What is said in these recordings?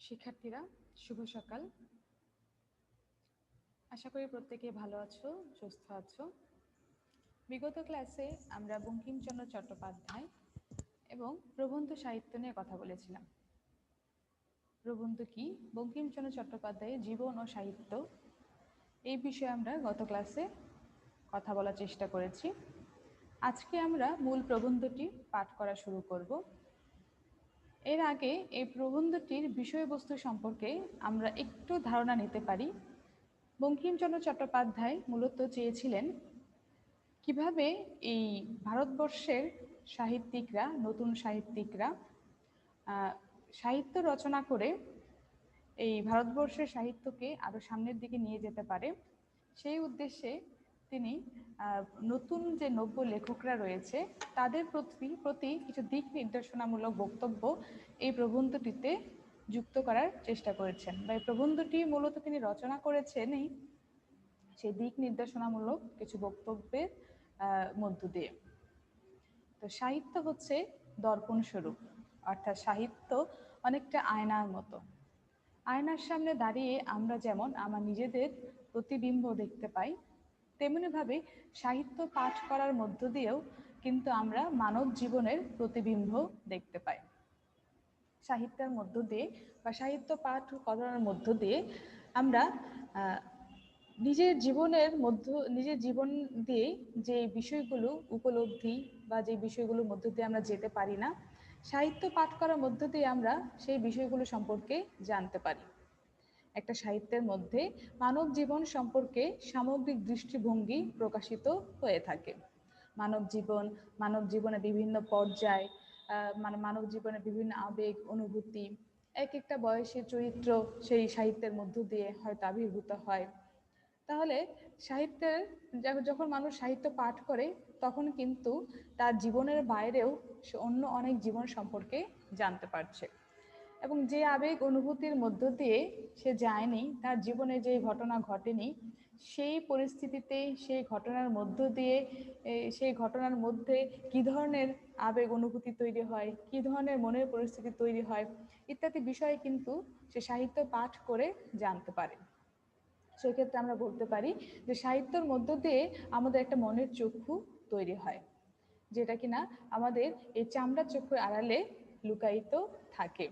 শিক্ষার্থীরা শুভ সকাল। আশা করি প্রত্যেকে ভালো আছো, সুস্থ আছো। বিগত ক্লাসে আমরা বঙ্কিমচন্দ্র চট্টোপাধ্যায় এবং প্রবন্ধ সাহিত্য নিয়ে কথা বলেছিলাম। প্রবন্ধ কি, বঙ্কিমচন্দ্র চট্টোপাধ্যায়ের জীবন ও সাহিত্য, এই বিষয়ে আমরা গত ক্লাসে কথা বলার চেষ্টা করেছি। আজকে আমরা মূল প্রবন্ধটি পাঠ করা শুরু করব। এর আগে এই প্রবন্ধটির বিষয়বস্তু সম্পর্কে আমরা একটু ধারণা নিতে পারি। বঙ্কিমচন্দ্র চট্টোপাধ্যায় মূলত চেয়েছিলেন কিভাবে এই ভারতবর্ষের সাহিত্যিকরা, নতুন সাহিত্যিকরা সাহিত্য রচনা করে এই ভারতবর্ষের সাহিত্যকে আরো সামনের দিকে নিয়ে যেতে পারে। সেই উদ্দেশ্যে তিনি নতুন যে নব্য লেখকরা রয়েছে তাদের প্রতি কিছু দিক নির্দেশনামূলক বক্তব্য এই প্রবন্ধটিতে যুক্ত করার চেষ্টা করেছেন, বা এই প্রবন্ধটি মূলত তিনি রচনা করেছেনই সেই দিক নির্দেশনামূলক কিছু বক্তব্যের মধ্য দিয়ে। তো সাহিত্য হচ্ছে দর্পণ স্বরূপ, অর্থাৎ সাহিত্য অনেকটা আয়নার মতো। আয়নার সামনে দাঁড়িয়ে আমরা যেমন আমার নিজেদের প্রতিবিম্ব দেখতে পাই, তেমনিভাবে সাহিত্য পাঠ করার মধ্য দিয়েও কিন্তু আমরা মানব জীবনের প্রতিবিম্ব দেখতে পাই। সাহিত্যের মধ্য দিয়ে বা সাহিত্য পাঠ করার মধ্য দিয়ে আমরা নিজের জীবন দিয়ে যে বিষয়গুলো উপলব্ধি বা যে বিষয়গুলোর মধ্য দিয়ে আমরা যেতে পারি না, সাহিত্য পাঠ করার মধ্য দিয়ে আমরা সেই বিষয়গুলো সম্পর্কে জানতে পারি। একটা সাহিত্যের মধ্যে মানব জীবন সম্পর্কে সামগ্রিক দৃষ্টিভঙ্গি প্রকাশিত হয়ে থাকে। মানব জীবনে বিভিন্ন পর্যায়, মানব জীবনে বিভিন্ন আবেগ অনুভূতি, এক একটা বয়সের চরিত্র সেই সাহিত্যের মধ্য দিয়ে হয়তো আবির্ভূত হয়। তাহলে সাহিত্যের যখন মানুষ সাহিত্য পাঠ করে তখন কিন্তু তার জীবনের বাইরেও সে অন্য অনেক জীবন সম্পর্কে জানতে পারছে, এবং যে আবেগ অনুভূতির মধ্য দিয়ে সে যায়নি, তার জীবনে যে ঘটনা ঘটেনি, সেই পরিস্থিতিতে সেই ঘটনার মধ্য দিয়ে সেই ঘটনার মধ্যে কী ধরনের আবেগ অনুভূতি তৈরি হয়, কী ধরনের মনের পরিস্থিতি তৈরি হয় ইত্যাদি বিষয়ে কিন্তু সে সাহিত্য পাঠ করে জানতে পারে। সেক্ষেত্রে আমরা বলতে পারি যে সাহিত্যের মধ্য দিয়ে আমাদের একটা মনের চক্ষু তৈরি হয়, যেটা কিনা আমাদের এই চামড়ার চক্ষুর আড়ালে লুকায়িত থাকে।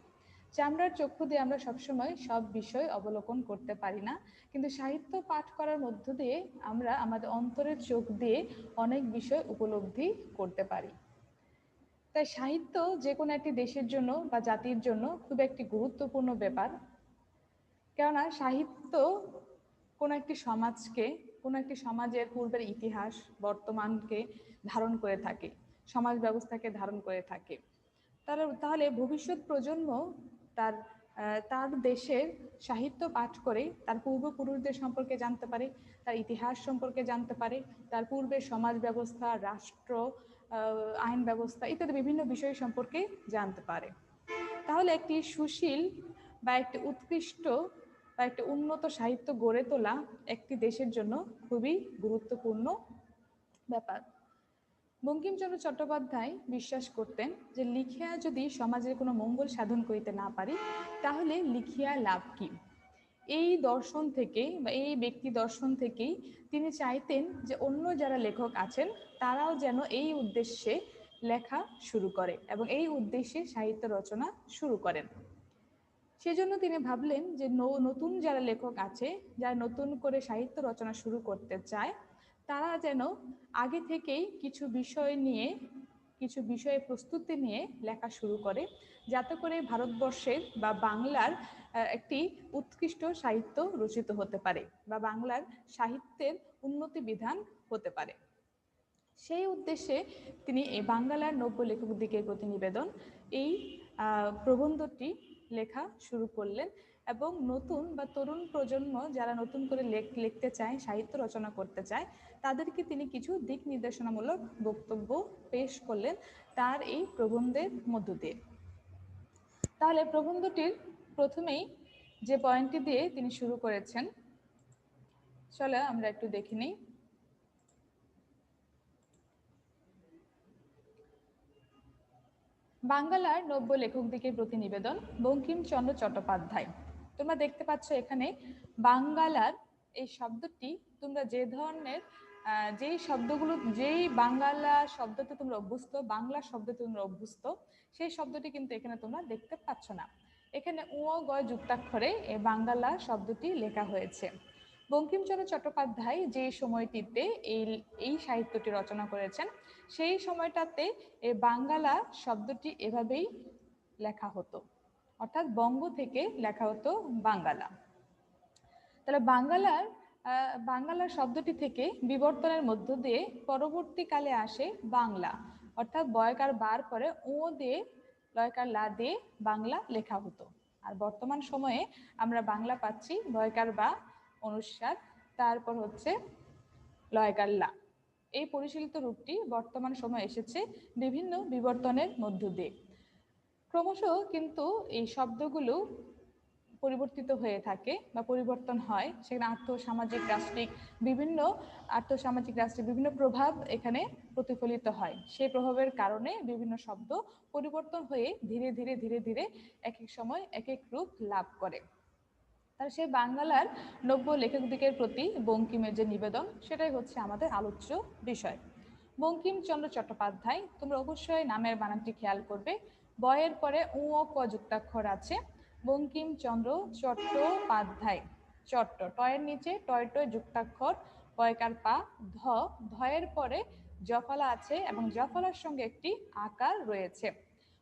চামড়ার চক্ষু দিয়ে আমরা সবসময় সব বিষয় অবলোকন করতে পারি না, কিন্তু সাহিত্য পাঠ করার মধ্য দিয়ে আমরা আমাদের অন্তরের চোখ দিয়ে অনেক বিষয় উপলব্ধি করতে পারি। তাই সাহিত্য যে কোনো একটি দেশের জন্য বা জাতির জন্য খুব একটি গুরুত্বপূর্ণ ব্যাপার। কেননা সাহিত্য কোনো একটি সমাজের পূর্বের ইতিহাস বর্তমানকে ধারণ করে থাকে, সমাজ ব্যবস্থাকে ধারণ করে থাকে। তাহলে ভবিষ্যৎ প্রজন্ম তার তার দেশের সাহিত্য পাঠ করে তার পূর্বপুরুষদের সম্পর্কে জানতে পারে, তার ইতিহাস সম্পর্কে জানতে পারে, তার পূর্বের সমাজ ব্যবস্থা, রাষ্ট্র, আইন ব্যবস্থা ইত্যাদি বিভিন্ন বিষয় সম্পর্কে জানতে পারে। তাহলে একটি সুশীল বা একটি উৎকৃষ্ট বা একটি উন্নত সাহিত্য গড়ে তোলা একটি দেশের জন্য খুবই গুরুত্বপূর্ণ ব্যাপার। বঙ্কিমচন্দ্র চট্টোপাধ্যায় বিশ্বাস করতেন যে লিখিয়া যদি সমাজের কোনো মঙ্গল সাধন করিতে না পারি তাহলে লিখিয়া লাভ কি। এই দর্শন থেকে বা এই ব্যক্তি দর্শন থেকেই তিনি চাইতেন যে অন্য যারা লেখক আছেন তারাও যেন এই উদ্দেশ্যে লেখা শুরু করে এবং এই উদ্দেশ্যে সাহিত্য রচনা শুরু করেন। সেজন্য তিনি ভাবলেন যে নতুন যারা লেখক আছে, যারা নতুন করে সাহিত্য রচনা শুরু করতে চায়, তারা যেন আগে থেকেই কিছু বিষয়ে প্রস্তুতি নিয়ে লেখা শুরু করে, যাতে করে ভারতবর্ষের বা বাংলার একটি উৎকৃষ্ট সাহিত্য রচিত হতে পারে বা বাংলার সাহিত্যের উন্নতি বিধান হতে পারে। সেই উদ্দেশ্যে তিনি এই বাংলার নব্য লেখক দিকের প্রতিনিবেদন এই প্রবন্ধটি লেখা শুরু করলেন, এবং নতুন বা তরুণ প্রজন্ম যারা নতুন করে লিখতে চায়, সাহিত্য রচনা করতে চায়, তাদেরকে তিনি কিছু দিক নির্দেশনামূলক বক্তব্য পেশ করলেন তার এই প্রবন্ধের মধ্য দিয়ে। তাহলে প্রবন্ধটির প্রথমেই যে পয়েন্টটি দিয়ে তিনি শুরু করেছেন, চলো আমরা একটু দেখে নিই। বাঙ্গালার নব্য লেখকদিগের প্রতিনিবেদন বঙ্কিমচন্দ্র চট্টোপাধ্যায়। তোমরা দেখতে পাচ্ছ এখানে বাঙ্গালার এই শব্দটি তোমরা যে ধরনের যেই বাঙ্গালা শব্দতে তোমরা অভ্যস্ত, বাংলা শব্দতে তোমরা অভ্যস্ত, সেই শব্দটি কিন্তু এখানে তোমরা দেখতে পাচ্ছ না। এখানে উ গ যুক্তাক্ষরে এই বাঙ্গালা শব্দটি লেখা হয়েছে। বঙ্কিমচন্দ্র চট্টোপাধ্যায় যে সময়টিতে এই সাহিত্যটি রচনা করেছেন, সেই সময়টাতে এই বাঙ্গালা শব্দটি এভাবেই লেখা হতো, অর্থাৎ বঙ্গ থেকে লেখা হতো বাঙ্গালা। তাহলে বাঙ্গালা শব্দটি থেকে বিবর্তনের মধ্য দিয়ে পরবর্তীকালে আসে বাংলা, অর্থাৎ বয়কার বার পরে ও দিয়ে লয়কার লা দিয়ে বাংলা লেখা হতো। আর বর্তমান সময়ে আমরা বাংলা পাচ্ছি বয়কার বা অনুস্বার, তারপর হচ্ছে লয়কার লা। এই পরিশীলিত রূপটি বর্তমান সময়ে এসেছে বিভিন্ন বিবর্তনের মধ্য দিয়ে। ক্রমশ কিন্তু এই শব্দগুলো পরিবর্তিত হয়ে থাকে বা পরিবর্তন হয়, সেখানে আর্থসামাজিক রাষ্ট্রিক বিভিন্ন প্রভাব এখানে প্রতিফলিত হয়। সেই প্রভাবের কারণে বিভিন্ন শব্দ পরিবর্তন হয়ে ধীরে ধীরে ধীরে ধীরে এক এক সময় এক এক রূপ লাভ করে। তার সেই বাঙ্গালার নব্য লেখকদিগের প্রতি বঙ্কিমের যে নিবেদন, সেটাই হচ্ছে আমাদের আলোচ্য বিষয়। বঙ্কিমচন্দ্র চট্টোপাধ্যায়, তোমরা অবশ্যই নামের বানানটি খেয়াল করবে। বয়ের পরে উ ও ক যুক্তাক্ষর আছে। বঙ্কিমচন্দ্র চট্টোপাধ্যায়, চট্ট টয়ের নিচে টয় টয় যুক্তাক্ষর, পয়কার পা ধ, ধয়ের পরে জফলা আছে এবং জফলার সঙ্গে একটি আকার রয়েছে।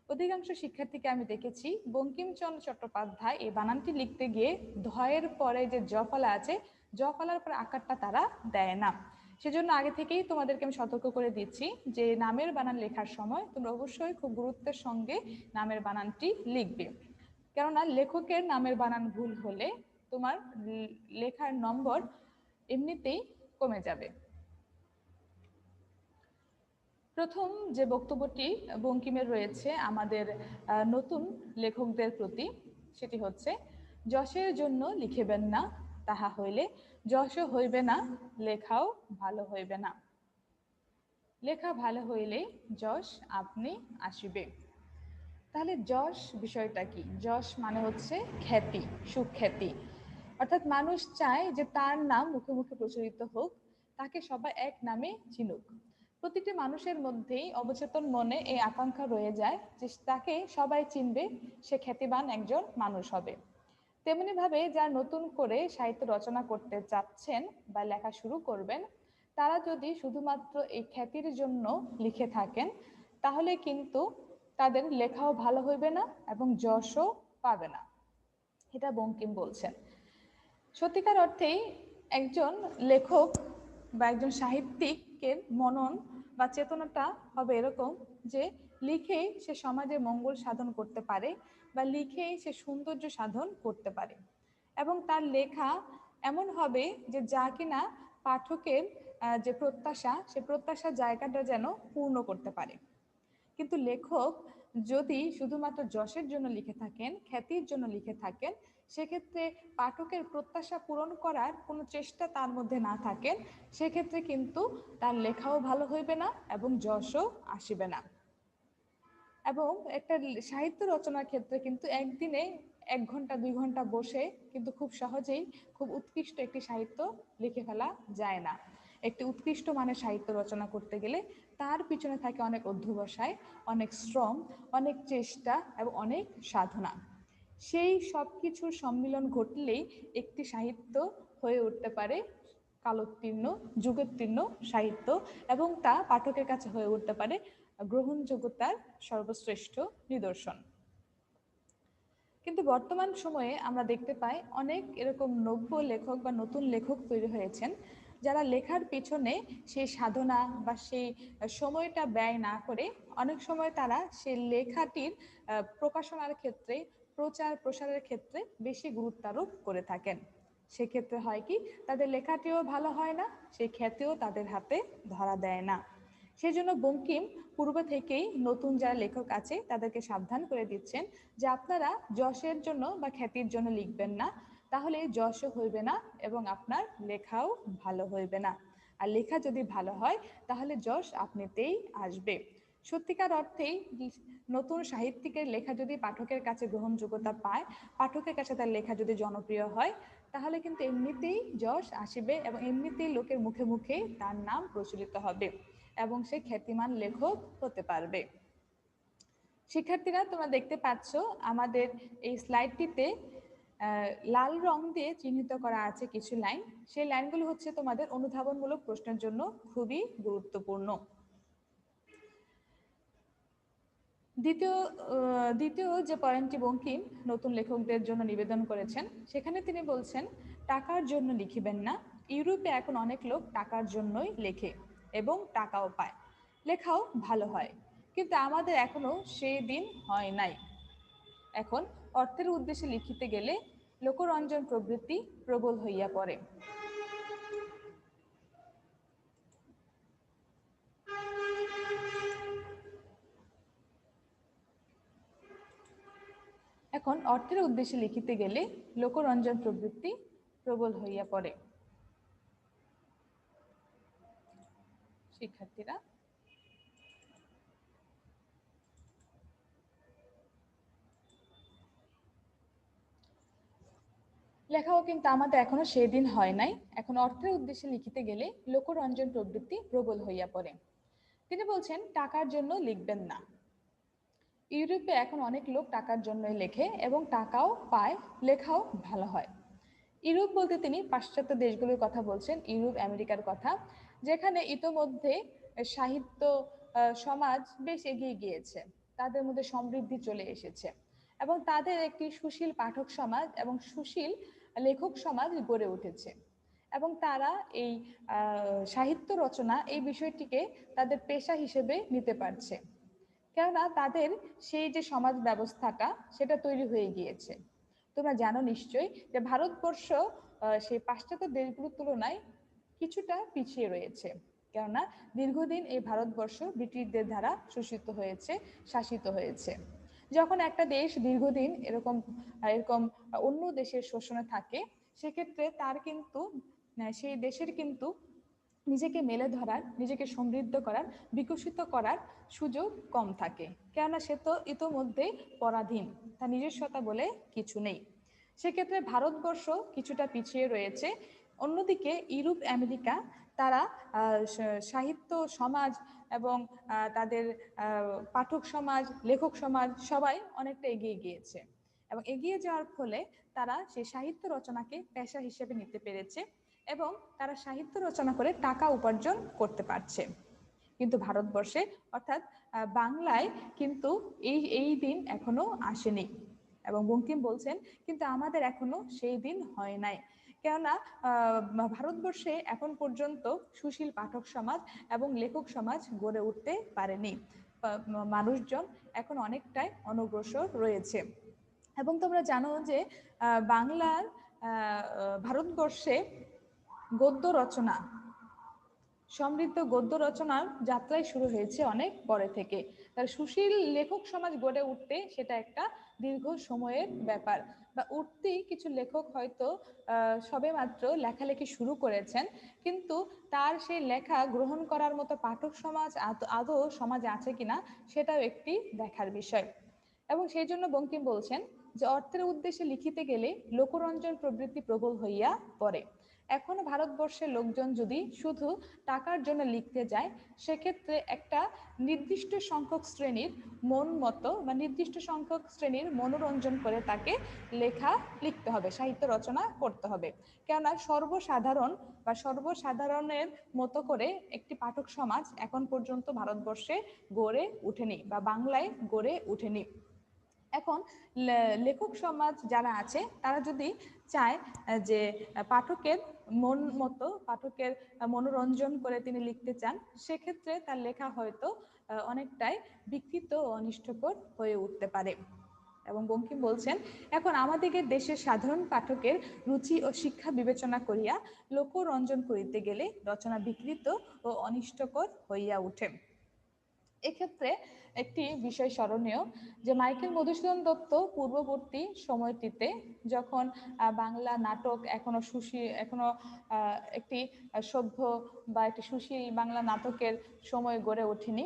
অধিকাংশ শিক্ষার্থীকে আমি দেখেছি বঙ্কিমচন্দ্র চট্টোপাধ্যায় এই বানানটি লিখতে গিয়ে ধয়ের পরে যে জফলা আছে, জফলার পরে আকারটা তারা দেয় না। সেজন্য আগে থেকেই তোমাদেরকে আমি সতর্ক করে দিচ্ছি যে নামের বানান লেখার সময় তোমরা অবশ্যই খুব গুরুত্বের সঙ্গে নামের বানানটি লিখবে, কেননা লেখকের নামের বানান ভুল হলে তোমার লেখার নম্বর এমনিতেই কমে যাবে। প্রথম যে বক্তব্যটি বঙ্কিমের রয়েছে আমাদের নতুন লেখকদের প্রতি, সেটি হচ্ছে, যশের জন্য লিখিবেন না, তাহা হইলে যশও হইবে না, লেখাও ভালো হইবে না। লেখা ভালো হইলে যশ আপনি আসিবে। তাহলে যশ বিষয়টা কি? যশ মানে হচ্ছে খ্যাতি, সুখ্যাতি। অর্থাৎ মানুষ চায় যে তার নাম মুখে মুখে প্রচলিত হোক, তাকে সবাই এক নামে চিনুক। প্রতিটি মানুষের মধ্যেই অবচেতন মনে এই আকাঙ্ক্ষা রয়ে যায় যে তাকে সবাই চিনবে, সে খ্যাতিবান একজন মানুষ হবে। তেমনি ভাবে যারা নতুন করে সাহিত্য রচনা করতে চাচ্ছেন বা লেখা শুরু করবেন, তারা যদি শুধুমাত্র এই খ্যাতির জন্য লিখে থাকেন, তাহলে কিন্তু তাদের লেখাও ভালো হইবে না এবং যশও পাবে না। এটা বঙ্কিম বলছেন। সত্যিকার অর্থেই একজন লেখক বা একজন সাহিত্যিকের মনন বা চেতনাটা হবে এরকম যে লিখেই সে সমাজে মঙ্গল সাধন করতে পারে বা লিখেই সে সৌন্দর্য সাধন করতে পারে, এবং তার লেখা এমন হবে যে যা কিনা পাঠকের যে প্রত্যাশা, সে প্রত্যাশার জায়গাটা যেন পূর্ণ করতে পারে। কিন্তু লেখক যদি শুধুমাত্র যশের জন্য লিখে থাকেন, খ্যাতির জন্য লিখে থাকেন, সেক্ষেত্রে পাঠকের প্রত্যাশা পূরণ করার কোনো চেষ্টা তার মধ্যে না থাকেন, সেক্ষেত্রে কিন্তু তার লেখাও ভালো হইবে না এবং যশও আসিবে না। এবং একটা সাহিত্য রচনার ক্ষেত্রে কিন্তু একদিনে 1 ঘন্টা 2 ঘন্টা বসে কিন্তু খুব সহজেই খুব উৎকৃষ্ট একটি সাহিত্য লিখে ফেলা যায় না। একটি উৎকৃষ্ট মানের সাহিত্য রচনা করতে গেলে তার পিছনে থাকে অনেক অধ্যবসায়, অনেক শ্রম, অনেক চেষ্টা এবং অনেক সাধনা। সেই সব কিছুর সম্মিলন ঘটলেই একটি সাহিত্য হয়ে উঠতে পারে কালোত্তীর্ণ, যুগোত্তীর্ণ সাহিত্য, এবং তা পাঠকের কাছে হয়ে উঠতে পারে গ্রহণযোগ্যতার সর্বশ্রেষ্ঠ নিদর্শন। কিন্তু বর্তমান সময়ে আমরা দেখতে পাই অনেক এরকম নব্য লেখক বা নতুন লেখক তৈরি হয়েছেন, যারা লেখার পিছনে সেই সাধনা বা সেই সময়টা ব্যয় না করে অনেক সময় তারা সেই লেখাটির প্রকাশনার ক্ষেত্রে, প্রচার প্রসারের ক্ষেত্রে বেশি গুরুত্বারোপ করে থাকেন। সেক্ষেত্রে হয় কি, তাদের লেখাটিও ভালো হয় না, সেই খ্যাতিও তাদের হাতে ধরা দেয় না। সেই জন্য বঙ্কিম পূর্ব থেকেই নতুন যারা লেখক আছে তাদেরকে সাবধান করে দিচ্ছেন যে আপনারা যশের জন্য বা খ্যাতির জন্য লিখবেন না, তাহলে যশও হইবে না এবং আপনার লেখাও ভালো হইবে না। আর লেখা যদি ভালো হয় তাহলে যশ আপনিতেই আসবে। সত্যিকার অর্থেই নতুন সাহিত্যিকের লেখা যদি পাঠকের কাছে গ্রহণযোগ্যতা পায়, পাঠকের কাছে তার লেখা যদি জনপ্রিয় হয়, তাহলে কিন্তু এমনিতেই যশ আসিবে এবং এমনিতেই লোকের মুখে মুখে তার নাম প্রচলিত হবে এবং সে খ্যাতিমান লেখক হতে পারবে। শিক্ষার্থীরা, তোমরা দেখতে পাচ্ছ আমাদের এই স্লাইডটিতে লাল রং দিয়ে চিহ্নিত করা আছে কিছু লাইন। সেই লাইনগুলো হচ্ছে তোমাদের অনুধাবনমূলক প্রশ্নের জন্য খুবই গুরুত্বপূর্ণ। দ্বিতীয় যে পয়েন্টটি বঙ্কিম নতুন লেখকদের জন্য নিবেদন করেছেন, সেখানে তিনি বলছেন, টাকার জন্য লিখিবেন না। ইউরোপে এখন অনেক লোক টাকার জন্যই লেখে এবং টাকাও পায়, লেখাও ভালো হয়, কিন্তু আমাদের এখনো সেই দিন হয় নাই। এখন অর্থের উদ্দেশ্যে লিখিতে গেলে লোকরঞ্জন প্রবৃত্তি প্রবল হইয়া পড়ে। এখন অর্থের উদ্দেশ্যে লিখিতে গেলে লোকরঞ্জন প্রবৃত্তি প্রবল হইয়া পড়ে। শিক্ষার্থীরা, লেখাও কিন্তু আমাদের এখনো সেই দিন হয় নাই। এখন অর্থের উদ্দেশ্যে লিখিতে গেলে লোকরঞ্জন প্রবৃত্তি প্রবল হইয়া পড়ে। তিনি বলছেন, টাকার জন্য লিখবেন না। ইউরোপে এখন অনেক লোক টাকার জন্যই লেখে এবং টাকাও পায়, লেখাও ভালো হয়। ইউরোপ বলতে তিনি পাশ্চাত্য দেশগুলোর কথা বলছেন, ইউরোপ আমেরিকার কথা, যেখানে ইতোমধ্যে সাহিত্য সমাজ বেশ এগিয়ে গিয়েছে, তাদের মধ্যে সমৃদ্ধি চলে এসেছে এবং তাদের একটি সুশীল পাঠক সমাজ এবং সুশীল লেখক সমাজ গড়ে উঠেছে এবং তারা এই সাহিত্য রচনা এই বিষয়টিকে তাদের পেশা হিসেবে নিতে পারছে, কেননা তাদের সেই যে সমাজ ব্যবস্থাটা সেটা তৈরি হয়ে গিয়েছে। তোমরা জানো নিশ্চয়ই যে ভারতবর্ষ সেই পাশ্চাত্য দেশগুলোর তুলনায় কিছুটা পিছিয়ে রয়েছে, কেননা দীর্ঘদিন এই ভারতবর্ষ ব্রিটিশদের দ্বারা শোষিত হয়েছে, শাসিত হয়েছে। যখন একটা দেশ দীর্ঘদিন এরকম এরকম অন্য দেশের শোষণে থাকে, সেক্ষেত্রে তার কিন্তু সেই দেশের কিন্তু নিজেকে মেলে ধরার, নিজেকে সমৃদ্ধ করার, বিকশিত করার সুযোগ কম থাকে, কেননা সে তো ইতোমধ্যেই পরাধীন, তার নিজস্বতা বলে কিছু নেই। সেক্ষেত্রে ভারতবর্ষ কিছুটা পিছিয়ে রয়েছে। অন্যদিকে ইউরোপ আমেরিকা তারা সাহিত্য সমাজ এবং তাদের পাঠক সমাজ, লেখক সমাজ সবাই অনেকটা এগিয়ে গিয়েছে এবং এগিয়ে যাওয়ার ফলে তারা সেই সাহিত্য রচনাকে পেশা হিসেবে নিতে পেরেছে এবং তারা সাহিত্য রচনা করে টাকা উপার্জন করতে পারছে। কিন্তু ভারতবর্ষে অর্থাৎ বাংলায় কিন্তু এই দিন এখনো আসেনি এবং বঙ্কিম বলছেন, কিন্তু আমাদের এখনো সেই দিন হয় নাই, কেননা ভারতবর্ষে এখন পর্যন্ত সুশীল পাঠক সমাজ এবং লেখক সমাজ গড়ে উঠতে পারেনি। মানুষজন এখন অনেকটাই অনগ্রসর রয়েছে। এবং তোমরা জানো যে বাংলার ভারতবর্ষে গদ্য রচনা, সমৃদ্ধ গদ্য রচনার যাত্রাই শুরু হয়েছে অনেক পরে থেকে। তার সুশীল লেখক সমাজ গড়ে উঠতে সেটা একটা দীর্ঘ সময়ের ব্যাপার, বা উঠতেই কিছু লেখক হয়তো সবে মাত্র লেখালেখি শুরু করেছেন, কিন্তু তার সেই লেখা গ্রহণ করার মতো পাঠক সমাজ আদৌ সমাজে আছে কিনা সেটাও একটি দেখার বিষয়। এবং সেই জন্য বঙ্কিম বলছেন যে অর্থের উদ্দেশ্যে লিখিতে গেলে লোকরঞ্জন প্রবৃত্তি প্রবল হইয়া পড়ে। এখনো ভারতবর্ষের লোকজন যদি শুধু টাকার জন্য লিখতে যায়, সেক্ষেত্রে একটা নির্দিষ্ট সংখ্যক শ্রেণীর মন মতো বা নির্দিষ্ট সংখ্যক শ্রেণীর মনোরঞ্জন করে তাকে লেখা লিখতে হবে, সাহিত্য রচনা করতে হবে, কেননা সর্বসাধারণের মতো করে একটি পাঠক সমাজ এখন পর্যন্ত ভারতবর্ষে গড়ে উঠেনি বা বাংলায় গড়ে উঠেনি। এখন লেখক সমাজ যারা আছে তারা যদি চায় যে পাঠকের মন মতো, পাঠকের মনোরঞ্জন করে তিনি লিখতে চান, সেক্ষেত্রে তার লেখা হয়তো অনেকটাই বিকৃত ও অনিষ্টকর হয়ে উঠতে পারে। এবং বঙ্কিম বলছেন, এখন আমাদের দেশের সাধারণ পাঠকের রুচি ও শিক্ষা বিবেচনা করিয়া লোকরঞ্জন করিতে গেলে রচনা বিকৃত ও অনিষ্টকর হইয়া ওঠে। এক্ষেত্রে একটি বিষয় স্মরণীয় যে মাইকেল মধুসূদন দত্ত পূর্ববর্তী সময়টিতে যখন বাংলা নাটক এখনো একটি সভ্য বা একটি সুশীল বাংলা নাটকের সময় গড়ে ওঠেনি,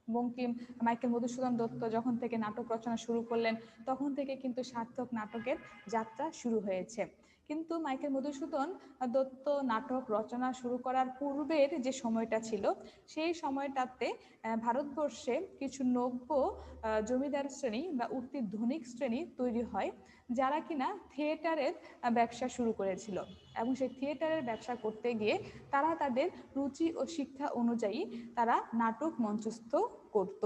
বঙ্কিম মাইকেল মধুসূদন দত্ত যখন থেকে নাটক রচনা শুরু করলেন তখন থেকে কিন্তু সার্থক নাটকের যাত্রা শুরু হয়েছে। কিন্তু মাইকেল মধুসূদন দত্ত নাটক রচনা শুরু করার পূর্বের যে সময়টা ছিল সেই সময়টাতে ভারতবর্ষে কিছু নব্য জমিদার শ্রেণী বা উঠতি ধনিক শ্রেণী তৈরি হয়, যারা কিনা থিয়েটারের ব্যবসা শুরু করেছিল এবং সেই থিয়েটারের ব্যবসা করতে গিয়ে তারা তাদের রুচি ও শিক্ষা অনুযায়ী তারা নাটক মঞ্চস্থ করত।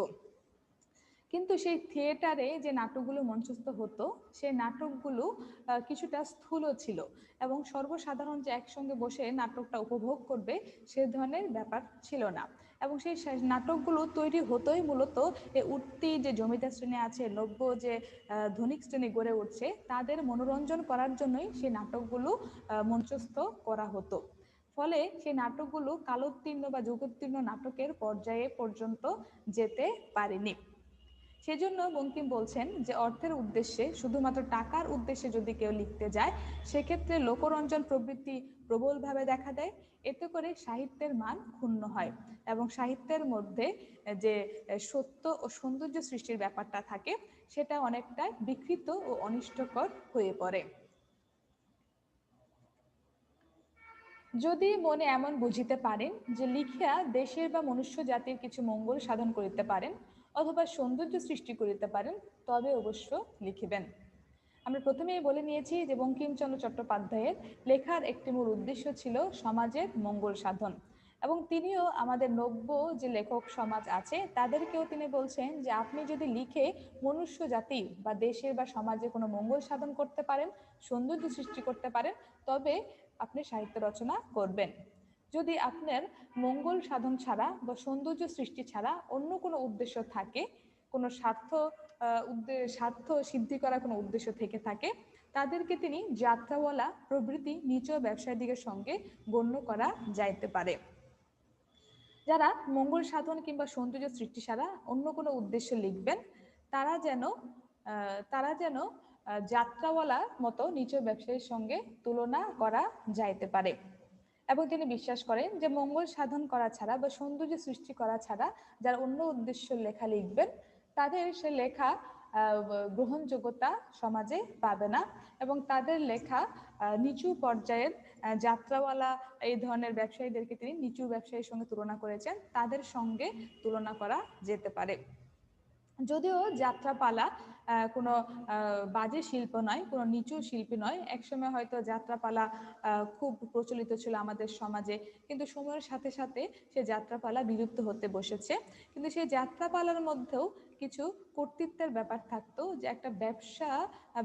কিন্তু সেই থিয়েটারে যে নাটকগুলো মঞ্চস্থ হতো সেই নাটকগুলো কিছুটা স্থূল ছিল এবং সর্বসাধারণ যে একসঙ্গে বসে নাটকটা উপভোগ করবে সে ধরনের ব্যাপার ছিল না। এবং সেই নাটকগুলো তৈরি হতোই মূলত এই উঠতি যে জমিদার শ্রেণী আছে, নব্য যে ধনিক শ্রেণী গড়ে উঠছে তাদের মনোরঞ্জন করার জন্যই সেই নাটকগুলো মঞ্চস্থ করা হতো। ফলে সেই নাটকগুলো কালোত্তীর্ণ বা যুগোত্তীর্ণ নাটকের পর্যায়ে পর্যন্ত যেতে পারেনি। সেজন্য বঙ্কিম বলছেন যে অর্থের উদ্দেশ্যে, শুধুমাত্র টাকার উদ্দেশ্যে যদি কেউ লিখতে যায় সেক্ষেত্রে লোকরঞ্জন প্রবৃত্তি প্রবলভাবে দেখা দেয়। এতে করে সাহিত্যের মান ক্ষুণ্ণ হয় এবং সাহিত্যের মধ্যে যে সত্য ও সৌন্দর্য সৃষ্টির ব্যাপারটা থাকে সেটা অনেকটা বিকৃত ও অনিষ্টকর হয়ে পড়ে। যদি মনে এমন বুঝিতে পারেন যে লিখিয়া দেশের বা মনুষ্য জাতির কিছু মঙ্গল সাধন করিতে পারেন অথবা সৌন্দর্য সৃষ্টি করিতে পারেন তবে অবশ্য লিখিবেন। আমরা প্রথমেই বলে নিয়েছি যে বঙ্কিমচন্দ্র চট্টোপাধ্যায়ের লেখার একটি মূল উদ্দেশ্য ছিল সমাজের মঙ্গল সাধন, এবং তিনিও আমাদের নব্য যে লেখক সমাজ আছে তাদেরকেও তিনি বলছেন যে আপনি যদি লিখে মনুষ্য জাতি বা দেশের বা সমাজে কোনো মঙ্গল সাধন করতে পারেন, সৌন্দর্য সৃষ্টি করতে পারেন, তবে আপনি সাহিত্য রচনা করবেন। যদি আপনার মঙ্গল সাধন ছাড়া বা সৌন্দর্য সৃষ্টি ছাড়া অন্য কোনো উদ্দেশ্য থাকে, কোনো স্বার্থ সিদ্ধি করার কোনো উদ্দেশ্য থেকে থাকে, তাদেরকে তিনি যাত্রাওয়ালা প্রভৃতি নিচ ব্যবসায়ীদের সঙ্গে গণ্য করা যাইতে পারে। যারা মঙ্গল সাধন কিংবা সৌন্দর্য সৃষ্টি ছাড়া অন্য কোনো উদ্দেশ্য লিখবেন তারা যেন যাত্রাওয়ালার মতো নিচ ব্যবসায়ীর সঙ্গে তুলনা করা যাইতে পারে। এবং তিনি বিশ্বাস করেন যে মঙ্গল সাধন করা ছাড়া বা সৌন্দর্য সৃষ্টি করা ছাড়া যারা অন্য উদ্দেশ্য লেখা লিখবেন তাদের সে লেখা গ্রহণযোগ্যতা সমাজে পাবে না এবং তাদের লেখা নিচু পর্যায়ের যাত্রাওয়ালা এই ধরনের ব্যবসায়ীদেরকে তিনি নিচু ব্যবসায়ীর সঙ্গে তুলনা করেছেন, তাদের সঙ্গে তুলনা করা যেতে পারে। যদিও যাত্রাপালা কোনো বাজে শিল্প নয়, কোনো নিচু শিল্পী নয়, একসময় হয়তো যাত্রাপালা খুব প্রচলিত ছিল আমাদের সমাজে, কিন্তু সময়ের সাথে সাথে সে যাত্রাপালা বিলুপ্ত হতে বসেছে। কিন্তু সেই যাত্রাপালার মধ্যেও কিছু কর্তৃত্বের ব্যাপার থাকতো, যে একটা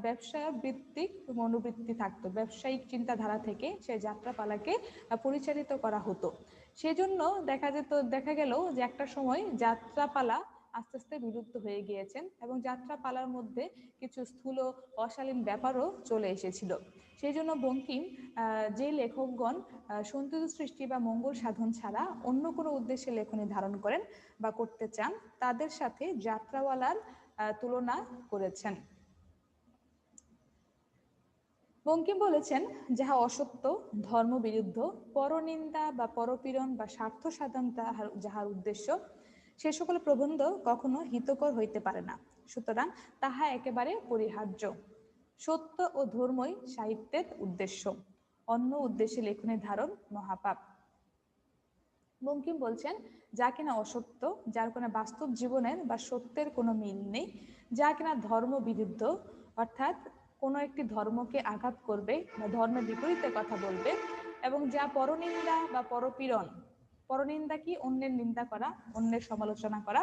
ব্যবসা ভিত্তিক মনোবৃত্তি থাকতো, ব্যবসায়িক চিন্তাধারা থেকে সেই যাত্রাপালাকে পরিচালিত করা হতো। সেজন্য দেখা গেল যে একটা সময় যাত্রাপালা আস্তে আস্তে বিলুপ্ত হয়ে গিয়েছেন এবং যাত্রাপালার মধ্যে কিছু স্থূল অশালীন ব্যাপারও চলে এসেছিল। সেই জন্য বঙ্কিম যে লেখকগণ সৌন্দর্য সৃষ্টি বা মঙ্গল সাধন ছাড়া অন্য কোনো উদ্দেশ্যে লেখনী ধারণ করেন বা করতে চান তাদের সাথে যাত্রাওয়ালার তুলনা করেছেন। বঙ্কিম বলেছেন, যাহা অসত্য, ধর্মবিরুদ্ধ, পরনিন্দা বা পরপীড়ন বা স্বার্থ সাধন যাহার উদ্দেশ্য, সে সকল প্রবন্ধ কখনো হিতকর হইতে পারে না, সুতরাং তাহা একেবারে পরিহার্য। সত্য ও ধর্মই সাহিত্যের উদ্দেশ্য, অন্য উদ্দেশ্যে লেখনী ধারণ মহাপাপ। বঙ্কিম বলছেন, যা কিনা অসত্য, যার কোনো বাস্তব জীবনের বা সত্যের কোনো মিল নেই, যা কিনা ধর্ম বিরুদ্ধ, অর্থাৎ কোনো একটি ধর্মকে আঘাত করবে বা ধর্মের বিপরীতে কথা বলবে, এবং যা পরনিন্দা বা পরপীড়ন, পরনিন্দা কি? অন্যের নিন্দা করা, অন্যের সমালোচনা করা,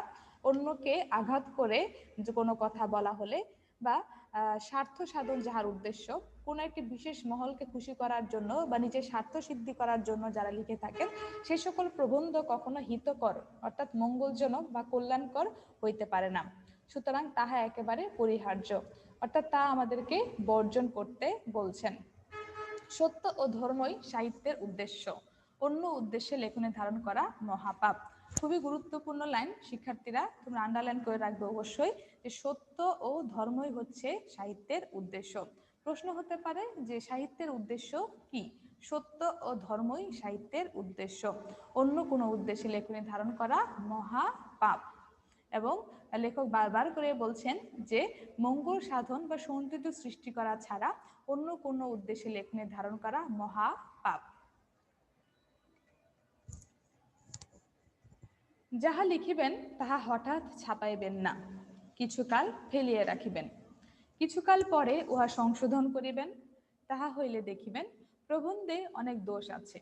অন্যকে আঘাত করে যে কোনো কথা বলা হলে, বা স্বার্থ সাধন যাহার উদ্দেশ্য, কোনো একটি বিশেষ মহলকে খুশি করার জন্য বা নিজের স্বার্থ সিদ্ধি করার জন্য যারা লিখে থাকেন, সে সকল প্রবন্ধ কখনো হিতকর অর্থাৎ মঙ্গলজনক বা কল্যাণকর হইতে পারে না, সুতরাং তাহা একেবারে পরিহার্য, অর্থাৎ তা আমাদেরকে বর্জন করতে বলছেন। সত্য ও ধর্মই সাহিত্যের উদ্দেশ্য, অন্য উদ্দেশ্যে লেখনী ধারণ করা মহাপাপ। খুবই গুরুত্বপূর্ণ লাইন, শিক্ষার্থীরা তোমরা আন্ডারলাইন করে রাখবে অবশ্যই, যে সত্য ও ধর্মই হচ্ছে সাহিত্যের উদ্দেশ্য। প্রশ্ন হতে পারে যে সাহিত্যের উদ্দেশ্য কি? সত্য ও ধর্মই সাহিত্যের উদ্দেশ্য, অন্য কোনো উদ্দেশ্যে লেখনী ধারণ করা মহাপাপ। এবং লেখক বারবার করে বলছেন যে মঙ্গল সাধন বা সৌন্দর্য সৃষ্টি করা ছাড়া অন্য কোনো উদ্দেশ্যে লেখ নির্ধারণ করা মহা পাপ। যাহা লিখিবেন তাহা হঠাৎ ছাপাইবেন না, কিছুকাল ফেলিয়া রাখিবেন, কিছুকাল পরে উহা সংশোধন করিবেন, তাহা হইলে দেখিবেন প্রবন্ধে অনেক দোষ আছে।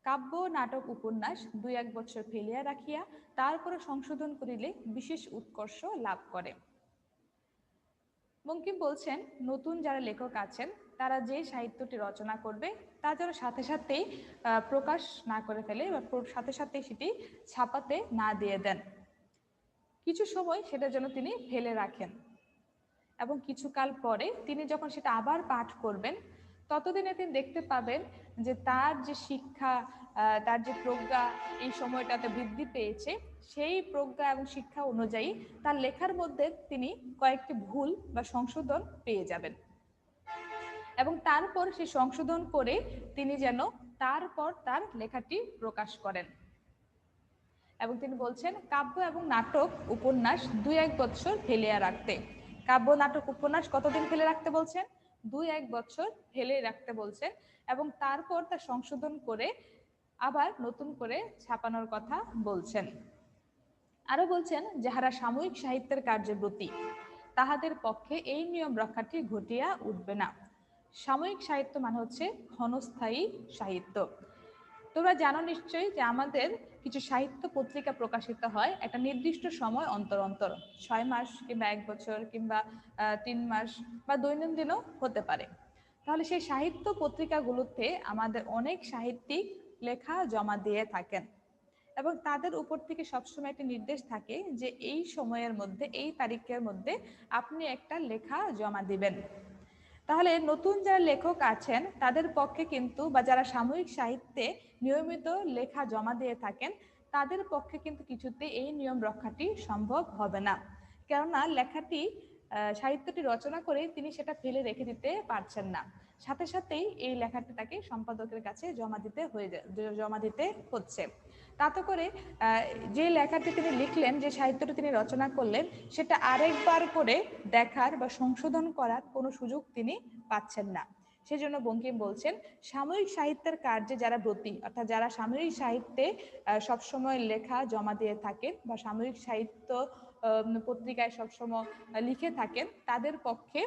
কাব্য নাটক উপন্যাস 2-1 বছর ফেলিয়া রাখিয়া তারপরে সংশোধন করিলে বিশেষ উৎকর্ষ লাভ করে। বঙ্কিম বলছেন নতুন যারা লেখক আছেন তারা যে সাহিত্যটি রচনা করবে তা যেন সাথে সাথেই প্রকাশ না করে ফেলে বা সাথে সাথে সেটি ছাপাতে না দিয়ে দেন, কিছু সময় সেটা যেন তিনি ফেলে রাখেন এবং কিছুকাল পরে তিনি যখন সেটা আবার পাঠ করবেন ততদিনে তিনি দেখতে পাবেন যে তার যে শিক্ষা, তার যে প্রজ্ঞা এই সময়টাতে বৃদ্ধি পেয়েছে, সেই প্রজ্ঞা এবং শিক্ষা অনুযায়ী তার লেখার মধ্যে তিনি কয়েকটি ভুল বা সংশোধন পেয়ে যাবেন এবং তারপর সেই সংশোধন করে তিনি যেন তারপর তার লেখাটি প্রকাশ করেন। এবং তিনি বলছেন কাব্য এবং নাটক উপন্যাস 2-1 বছর ফেলিয়া রাখতে। কাব্য নাটক উপন্যাস কতদিন ফেলে রাখতে বলছেন? 2-1 বছর ফেলে রাখতে বলছেন এবং তারপর তা সংশোধন করে আবার নতুন করে ছাপানোর কথা বলছেন। আরো বলছেন যাহারা সাময়িক সাহিত্যের কার্যে ব্রতী তাহাদের পক্ষে এই নিয়ম রক্ষাটি ঘটিয়া উঠবে না। সাময়িক সাহিত্য মানে হচ্ছে ক্ষণস্থায়ী সাহিত্য। তোমরা জানো নিশ্চয়ই যে আমাদের কিছু সাহিত্য পত্রিকা প্রকাশিত হয় একটা নির্দিষ্ট সময় অন্তর অন্তর, 6 মাস কিংবা 1 বছর কিংবা 3 মাস বা দৈনন্দিনও হতে পারে। তাহলে সেই সাহিত্য পত্রিকাগুলোতে আমাদের অনেক সাহিত্যিক লেখা জমা দিয়ে থাকেন এবং তাদের উপর থেকে সবসময় একটা নির্দেশ থাকে যে এই সময়ের মধ্যে এই তারিখের মধ্যে আপনি একটা লেখা জমা দিবেন। তাহলে নতুন যারা লেখক আছেন তাদের পক্ষে কিন্তু বা যারা সাময়িক সাহিত্যে নিয়মিত লেখা জমা দিয়ে থাকেন তাদের পক্ষে কিন্তু কিছুতে এই নিয়ম রক্ষাটি সম্ভব হবে না, কেননা লেখাটি সাহিত্যটি রচনা করে তিনি সেটা ফেলে রেখে দিতে পারছেন না, সাথে সাথেই এই লেখাটি তাকে সম্পাদকের কাছে জমা দিতে হচ্ছে। তাতে করে যে লেখাটি তিনি লিখলেন, যে সাহিত্যটি তিনি রচনা করলেন, সেটা আরেকবার করে দেখার বা সংশোধন করার কোনো সুযোগ তিনি পাচ্ছেন না। সেজন্য বঙ্কিম বলছেন সাময়িক সাহিত্যের কার্যে যারা ব্রতী, অর্থাৎ যারা সাময়িক সাহিত্যে সবসময় লেখা জমা দিয়ে থাকেন বা সাময়িক সাহিত্য পত্রিকায় সবসময় লিখে থাকেন, তাদের পক্ষে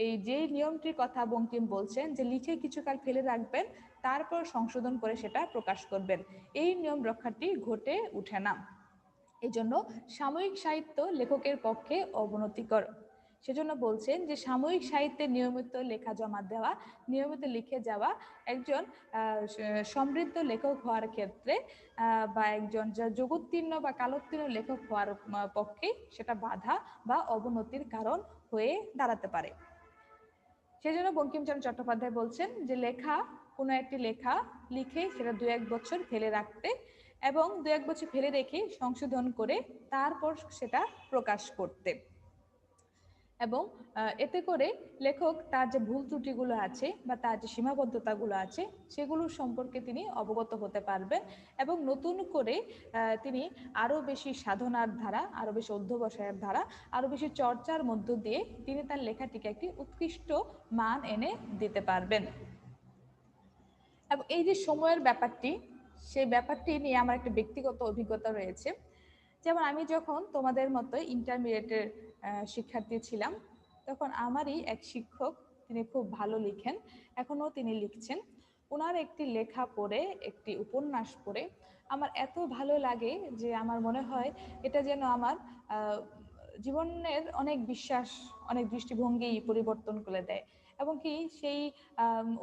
এই যে নিয়মটির কথা বঙ্কিম বলছেন যে লিখে কিছুকাল ফেলে রাখবেন তারপর সংশোধন করে সেটা প্রকাশ করবেন, এই নিয়ম রক্ষাটি ঘটে উঠে না। এই জন্য সাময়িক সাহিত্য লেখকের পক্ষে অবনতিকর। সেজন্য বলছেন যে সাময়িক সাহিত্যে নিয়মিত লেখা জমা দেওয়া, নিয়মিত লিখে যাওয়া একজন সমৃদ্ধ লেখক হওয়ার ক্ষেত্রে বা একজন জগোত্তীর্ণ বা কালোত্তীর্ণ লেখক হওয়ার পক্ষে সেটা বাধা বা অবনতির কারণ হয়ে দাঁড়াতে পারে। সেজন্য বঙ্কিমচন্দ্র চট্টোপাধ্যায় বলছেন যে লেখা, কোনো একটি লেখা লিখে সেটা 2-1 বছর ফেলে রাখতে এবং 2-1 বছর ফেলে রেখে সংশোধন করে তারপর সেটা প্রকাশ করতে। এবং এতে করে লেখক তার যে ভুল ত্রুটিগুলো আছে বা তার যে সীমাবদ্ধতাগুলো আছে সেগুলো সম্পর্কে তিনি অবগত হতে পারবেন এবং নতুন করে তিনি আরও বেশি সাধনার ধারা, আরও বেশি অধ্যবসায়ের ধারা, আরও বেশি চর্চার মধ্য দিয়ে তিনি তার লেখাটিকে একটি উৎকৃষ্ট মান এনে দিতে পারবেন। এবং এই যে সময়ের ব্যাপারটি, সেই ব্যাপারটি নিয়ে আমার একটা ব্যক্তিগত অভিজ্ঞতা রয়েছে। যেমন আমি যখন তোমাদের মতো ইন্টারমিডিয়েটের শিক্ষার্থী ছিলাম, তখন আমারই এক শিক্ষক, তিনি খুব ভালো লিখেন, এখনও তিনি লিখছেন। ওনার একটি লেখা পড়ে, একটি উপন্যাস পড়ে আমার এত ভালো লাগে যে আমার মনে হয় এটা যেন আমার জীবনের অনেক বিশ্বাস, অনেক দৃষ্টিভঙ্গি পরিবর্তন করে দেয় এবং কি সেই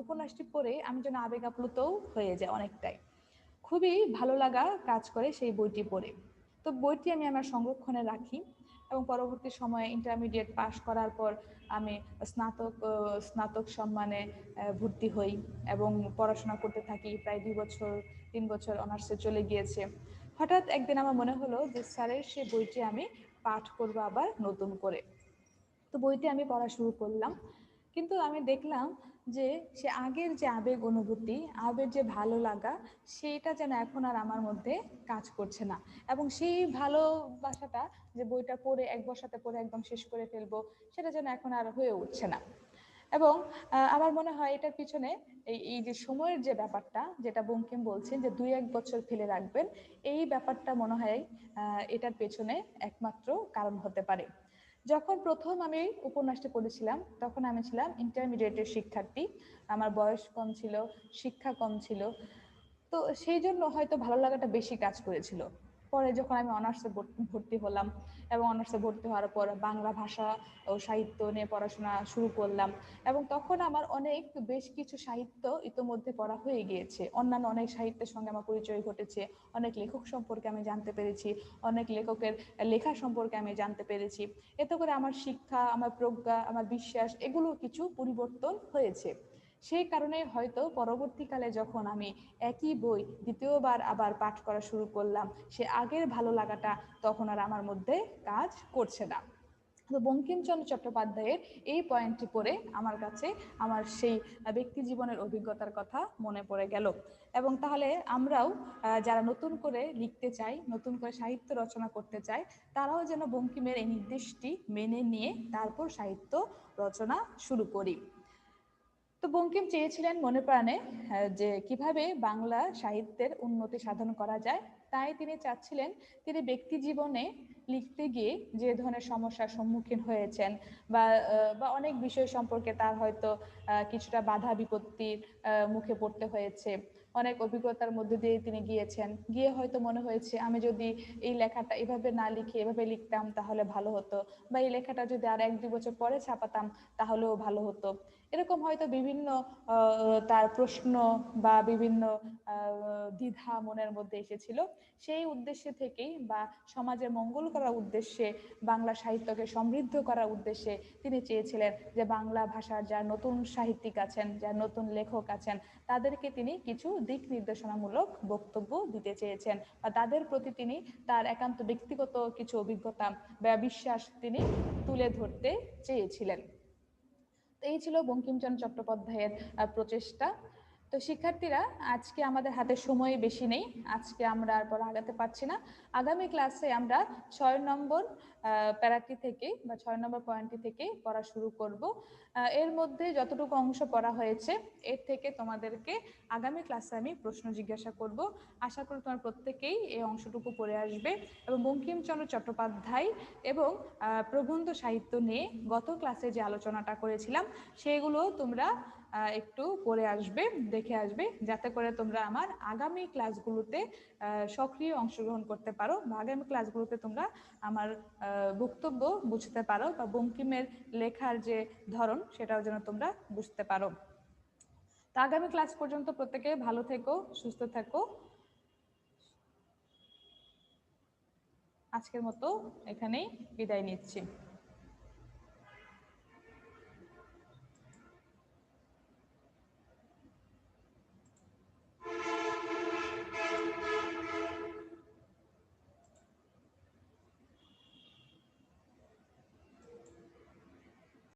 উপন্যাসটি পড়ে আমি যেন আবেগ আপ্লুতও হয়ে যাই অনেকটাই। খুবই ভালো লাগা কাজ করে সেই বইটি পড়ে। তো বইটি আমি আমার সংরক্ষণে রাখি এবং পরবর্তী সময়ে ইন্টারমিডিয়েট পাশ করার পর আমি স্নাতক সম্মানে ভর্তি হই এবং পড়াশোনা করতে থাকি। প্রায় 2 বছর 3 বছর অনার্সে চলে গিয়েছে। হঠাৎ একদিন আমার মনে হলো যে স্যারের সেই বইটি আমি পাঠ করবো আবার নতুন করে। তো বইটি আমি পড়া শুরু করলাম কিন্তু আমি দেখলাম যে সে আগের যে আবেগ অনুভূতি, আবেগের যে ভালো লাগা, সেইটা যেন এখন আর আমার মধ্যে কাজ করছে না। এবং সেই ভালোবাসাটা যে বইটা পড়ে এক বসাতে পড়ে একদম শেষ করে ফেলবো, সেটা যেন এখন আর হয়ে উঠছে না। এবং আমার মনে হয় এটার পিছনে এই যে সময়ের যে ব্যাপারটা, যেটা বঙ্কিম বলছেন যে 2-1 বছর ফেলে রাখবেন, এই ব্যাপারটা মনে হয় এটার পেছনে একমাত্র কারণ হতে পারে। যখন প্রথম আমি উপন্যাসটি পড়েছিলাম তখন আমি ছিলাম ইন্টারমিডিয়েটের শিক্ষার্থী, আমার বয়স কম ছিল, শিক্ষা কম ছিল, তো সেই জন্য হয়তো ভালো লাগাটা বেশি কাজ করেছিল। পরে যখন আমি অনার্সে ভর্তি হলাম এবং অনার্সে ভর্তি হওয়ার পর বাংলা ভাষা ও সাহিত্য নিয়ে পড়াশোনা শুরু করলাম, এবং তখন আমার অনেক বেশ কিছু সাহিত্য ইতোমধ্যে পড়া হয়ে গিয়েছে, অন্যান্য অনেক সাহিত্যের সঙ্গে আমার পরিচয় ঘটেছে, অনেক লেখক সম্পর্কে আমি জানতে পেরেছি, অনেক লেখকের লেখা সম্পর্কে আমি জানতে পেরেছি। এতে করে আমার শিক্ষা, আমার প্রজ্ঞা, আমার বিশ্বাস এগুলো কিছু পরিবর্তন হয়েছে। সেই কারণে হয়তো পরবর্তীকালে যখন আমি একই বই দ্বিতীয়বার আবার পাঠ করা শুরু করলাম, সে আগের ভালো লাগাটা তখন আর আমার মধ্যে কাজ করছে না। তো বঙ্কিমচন্দ্র চট্টোপাধ্যায়ের এই পয়েন্টটি পড়ে আমার কাছে আমার সেই ব্যক্তি জীবনের অভিজ্ঞতার কথা মনে পড়ে গেল। এবং তাহলে আমরাও যারা নতুন করে লিখতে চাই, নতুন করে সাহিত্য রচনা করতে চাই, তারাও যেন বঙ্কিমের এই নির্দেশটি মেনে নিয়ে তারপর সাহিত্য রচনা শুরু করি। তো বঙ্কিম চেয়েছিলেন মনে প্রাণে যে কিভাবে বাংলা সাহিত্যের উন্নতি সাধন করা যায়। তাই তিনি চাচ্ছিলেন তিনি ব্যক্তি জীবনে লিখতে গিয়ে যে ধরনের সমস্যার সম্মুখীন হয়েছেন বা অনেক বিষয় সম্পর্কে তার হয়তো কিছুটা বাধা বিপত্তির মুখে পড়তে হয়েছে, অনেক অভিজ্ঞতার মধ্যে দিয়ে তিনি গিয়েছেন, গিয়ে হয়তো মনে হয়েছে আমি যদি এই লেখাটা এভাবে না লিখে এভাবে লিখতাম তাহলে ভালো হতো, বা এই লেখাটা যদি আর 1-2 বছর পরে ছাপাতাম তাহলেও ভালো হতো। এরকম হয়তো বিভিন্ন তার প্রশ্ন বা বিভিন্ন দ্বিধা মনের মধ্যে এসেছিল। সেই উদ্দেশ্যে থেকেই বা সমাজের মঙ্গল করার উদ্দেশ্যে, বাংলা সাহিত্যকে সমৃদ্ধ করার উদ্দেশ্যে তিনি চেয়েছিলেন যে বাংলা ভাষার যারা নতুন সাহিত্যিক আছেন, যারা নতুন লেখক আছেন, তাদেরকে তিনি কিছু দিক নির্দেশনামূলক বক্তব্য দিতে চেয়েছেন, বা তাদের প্রতি তিনি তার একান্ত ব্যক্তিগত কিছু অভিজ্ঞতা বা বিশ্বাস তিনি তুলে ধরতে চেয়েছিলেন। এই ছিল বঙ্কিমচন্দ্র চট্টোপাধ্যায়ের প্রচেষ্টা। তো শিক্ষার্থীরা, আজকে আমাদের হাতে সময় বেশি নেই, আজকে আমরা আর পর আগাতে পারছি না। আগামী ক্লাসে আমরা 6 নম্বর প্যারাটি থেকে বা 6 নম্বর পয়েন্টটি থেকে পড়া শুরু করব। এর মধ্যে যতটুকু অংশ পড়া হয়েছে এর থেকে তোমাদেরকে আগামী ক্লাসে আমি প্রশ্ন জিজ্ঞাসা করব। আশা করি তোমার প্রত্যেকেই এই অংশটুকু পড়ে আসবে এবং বঙ্কিমচন্দ্র চট্টোপাধ্যায় এবং প্রবন্ধ সাহিত্য নিয়ে গত ক্লাসে যে আলোচনাটা করেছিলাম সেগুলো তোমরা একটু পড়ে আসবে, দেখে আসবে, যাতে করে তোমরা আমার আগামী ক্লাসগুলোতে সক্রিয় অংশগ্রহণ করতে পারো, বা আগামী ক্লাসগুলোতে তোমরা আমার বক্তব্য বুঝতে পারো, বা বঙ্কিমের লেখার যে ধরন সেটাও যেন তোমরা বুঝতে পারো। তা আগামী ক্লাস পর্যন্ত প্রত্যেকে ভালো থেকো, সুস্থ থেকো। আজকের মতো এখানেই বিদায় নিচ্ছি।